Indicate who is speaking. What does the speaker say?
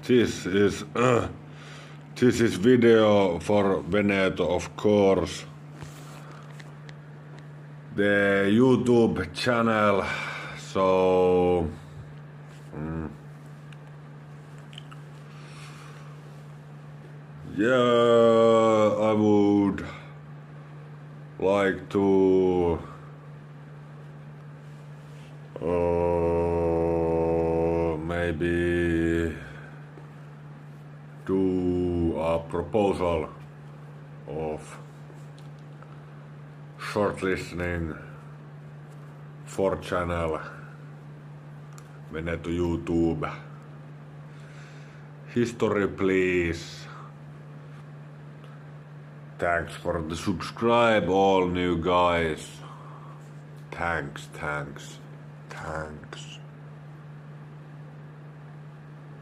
Speaker 1: This is video for Veneto, of course. The YouTube channel. So yeah, I would like to maybe do a proposal of shortlistening for channel Veneto YouTube. History, please. Thanks for the subscribe, all new guys. Thanks.